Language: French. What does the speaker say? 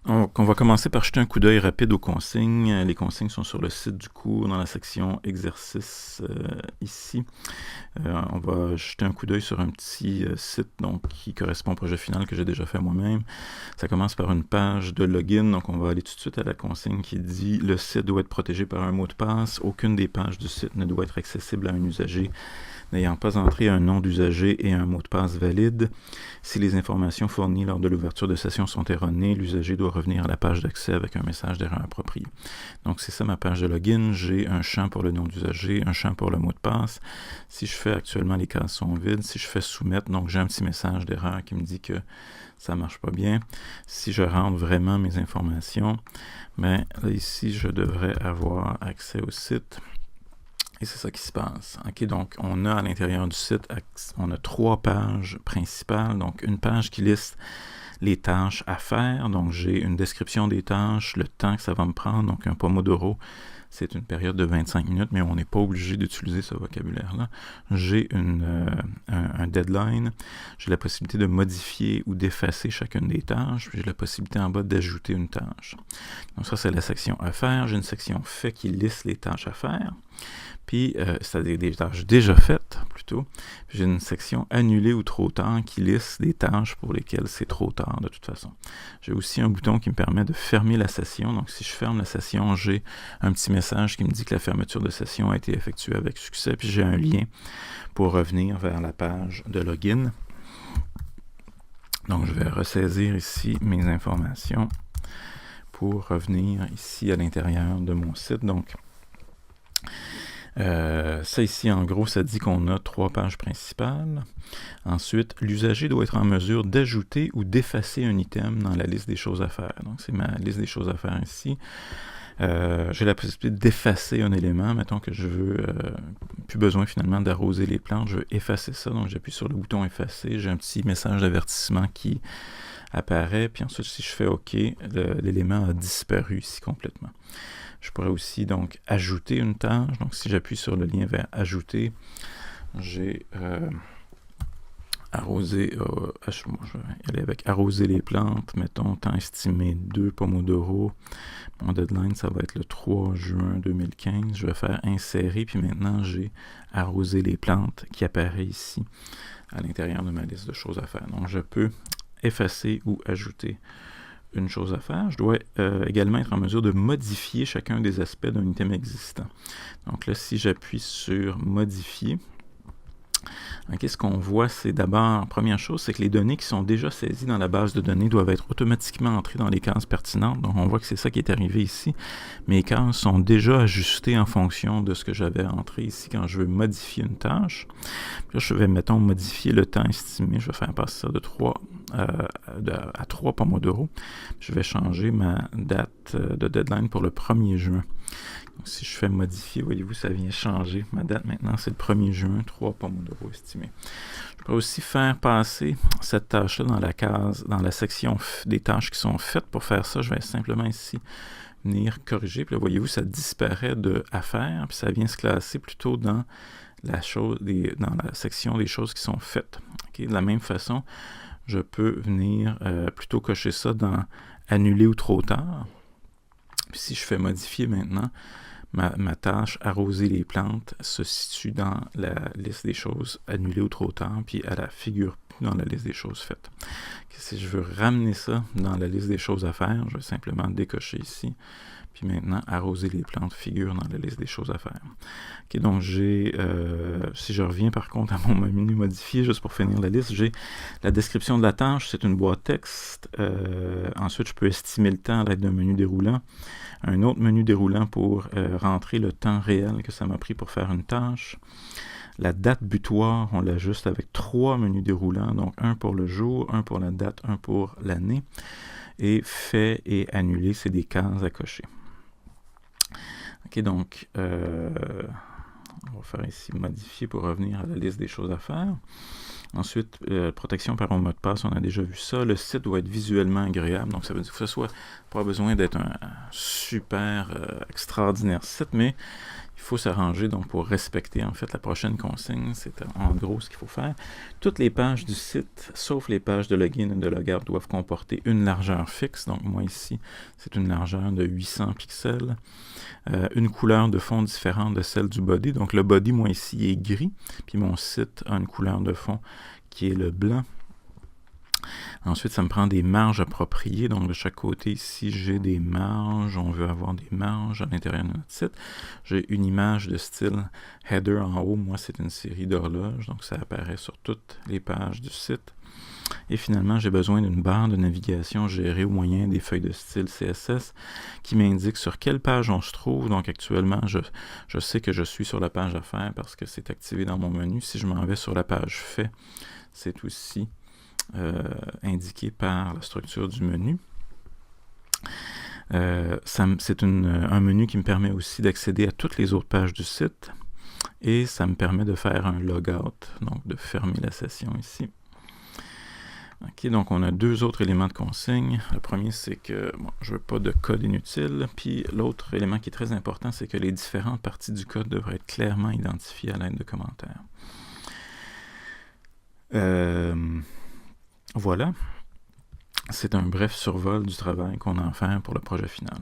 Donc, on va commencer par jeter un coup d'œil rapide aux consignes. Les consignes sont sur le site du cours dans la section exercices ici. On va jeter un coup d'œil sur un petit site donc, qui correspond au projet final que j'ai déjà fait moi-même. Ça commence par une page de login, donc on va aller tout de suite à la consigne qui dit « Le site doit être protégé par un mot de passe. Aucune des pages du site ne doit être accessible à un usager n'ayant pas entré un nom d'usager et un mot de passe valide. Si les informations fournies lors de l'ouverture de session sont erronées, l'usager doit revenir à la page d'accès avec un message d'erreur approprié. » Donc c'est ça ma page de login. J'ai un champ pour le nom d'usager, un champ pour le mot de passe. Si je fais actuellement, les cases sont vides. Si je fais soumettre, donc j'ai un petit message d'erreur qui me dit que ça ne marche pas bien. Si je rentre vraiment mes informations, ben, là, ici, je devrais avoir accès au site. Et c'est ça qui se passe. OK, donc, on a à l'intérieur du site, on a 3 pages principales. Donc, une page qui liste les tâches à faire. Donc, j'ai une description des tâches, le temps que ça va me prendre. Donc, un Pomodoro, c'est une période de 25 minutes, mais on n'est pas obligé d'utiliser ce vocabulaire-là. J'ai un deadline. J'ai la possibilité de modifier ou d'effacer chacune des tâches. J'ai la possibilité en bas d'ajouter une tâche. Donc, ça, c'est la section à faire. J'ai une section fait qui liste les tâches à faire. Puis, c'est-à-dire des tâches déjà faites, plutôt. Puis, j'ai une section annulée ou trop tard qui liste des tâches pour lesquelles c'est trop tard, de toute façon. J'ai aussi un bouton qui me permet de fermer la session. Donc, si je ferme la session, j'ai un petit message qui me dit que la fermeture de session a été effectuée avec succès. Puis, j'ai un lien pour revenir vers la page de login. Donc, je vais ressaisir ici mes informations pour revenir ici à l'intérieur de mon site. Donc, ça ici, en gros, ça dit qu'on a 3 pages principales. Ensuite, l'usager doit être en mesure d'ajouter ou d'effacer un item dans la liste des choses à faire. Donc, c'est ma liste des choses à faire ici. J'ai la possibilité d'effacer un élément. Mettons que je veux plus besoin finalement d'arroser les plantes. Je veux effacer ça. Donc, j'appuie sur le bouton effacer. J'ai un petit message d'avertissement qui apparaît. Puis ensuite, si je fais OK, l'élément a disparu ici complètement. Je pourrais aussi donc ajouter une tâche. Donc, si j'appuie sur le lien vers ajouter, j'ai arroser, je vais y aller avec arroser les plantes, mettons, temps estimé 2 Pomodoro. Mon deadline, ça va être le 3 juin 2015. Je vais faire insérer, puis maintenant, j'ai arrosé les plantes qui apparaît ici à l'intérieur de ma liste de choses à faire. Donc, je peux effacer ou ajouter une chose à faire. Je dois également être en mesure de modifier chacun des aspects d'un item existant. Donc là, si j'appuie sur modifier, okay, ce qu'on voit, c'est d'abord, première chose, c'est que les données qui sont déjà saisies dans la base de données doivent être automatiquement entrées dans les cases pertinentes. Donc, on voit que c'est ça qui est arrivé ici. Mes cases sont déjà ajustées en fonction de ce que j'avais entré ici quand je veux modifier une tâche. Puis là, je vais, mettons, modifier le temps estimé. Je vais faire passer ça de 3 à 3 Pomodoro. Je vais changer ma date de deadline pour le 1er juin. Donc, si je fais modifier, voyez-vous, ça vient changer. Ma date maintenant, c'est le 1er juin, 3 Pomodoro estimés. Je pourrais aussi faire passer cette tâche-là dans la case, dans la section des tâches qui sont faites. Pour faire ça, je vais simplement ici venir corriger. Puis là, voyez-vous, ça disparaît de à faire, puis ça vient se classer plutôt dans la section des choses qui sont faites. Okay? De la même façon, je peux venir plutôt cocher ça dans annuler ou trop tard. Puis si je fais modifier maintenant, ma tâche arroser les plantes se situe dans la liste des choses annulées ou trop tard, puis elle ne figure plus dans la liste des choses faites. Si je veux ramener ça dans la liste des choses à faire, je vais simplement décocher ici. Puis maintenant, arroser les plantes figure dans la liste des choses à faire. Okay, donc, si je reviens par contre à mon menu modifié, juste pour finir la liste, j'ai la description de la tâche, c'est une boîte texte. Ensuite, je peux estimer le temps à l'aide d'un menu déroulant. Un autre menu déroulant pour rentrer le temps réel que ça m'a pris pour faire une tâche. La date butoir, on l'ajuste avec 3 menus déroulants, donc un pour le jour, un pour la date, un pour l'année. Et fait et annulé, c'est des cases à cocher. OK, donc, on va faire ici modifier pour revenir à la liste des choses à faire. Ensuite, protection par un mot de passe, on a déjà vu ça. Le site doit être visuellement agréable, donc ça veut dire que ce soit pas besoin d'être un super extraordinaire site, mais il faut s'arranger donc pour respecter en fait la prochaine consigne. C'est en gros ce qu'il faut faire. Toutes les pages du site, sauf les pages de login et de logout, doivent comporter une largeur fixe. Donc moi ici, c'est une largeur de 800 pixels. Une couleur de fond différente de celle du body. Donc le body, moi ici, est gris. Puis mon site a une couleur de fond qui est le blanc. Ensuite, ça me prend des marges appropriées. Donc, de chaque côté, ici, j'ai des marges. On veut avoir des marges à l'intérieur de notre site. J'ai une image de style header en haut. Moi, c'est une série d'horloges. Donc, ça apparaît sur toutes les pages du site. Et finalement, j'ai besoin d'une barre de navigation gérée au moyen des feuilles de style CSS qui m'indique sur quelle page on se trouve. Donc, actuellement, je sais que je suis sur la page Affaires parce que c'est activé dans mon menu. Si je m'en vais sur la page Fait, c'est aussi indiqué par la structure du menu. C'est un menu qui me permet aussi d'accéder à toutes les autres pages du site et ça me permet de faire un logout, donc de fermer la session ici. Ok, donc on a deux autres éléments de consigne. Le premier, c'est que je ne veux pas de code inutile. Puis l'autre élément qui est très important, c'est que les différentes parties du code devraient être clairement identifiées à l'aide de commentaires. Voilà, c'est un bref survol du travail qu'on a à faire pour le projet final.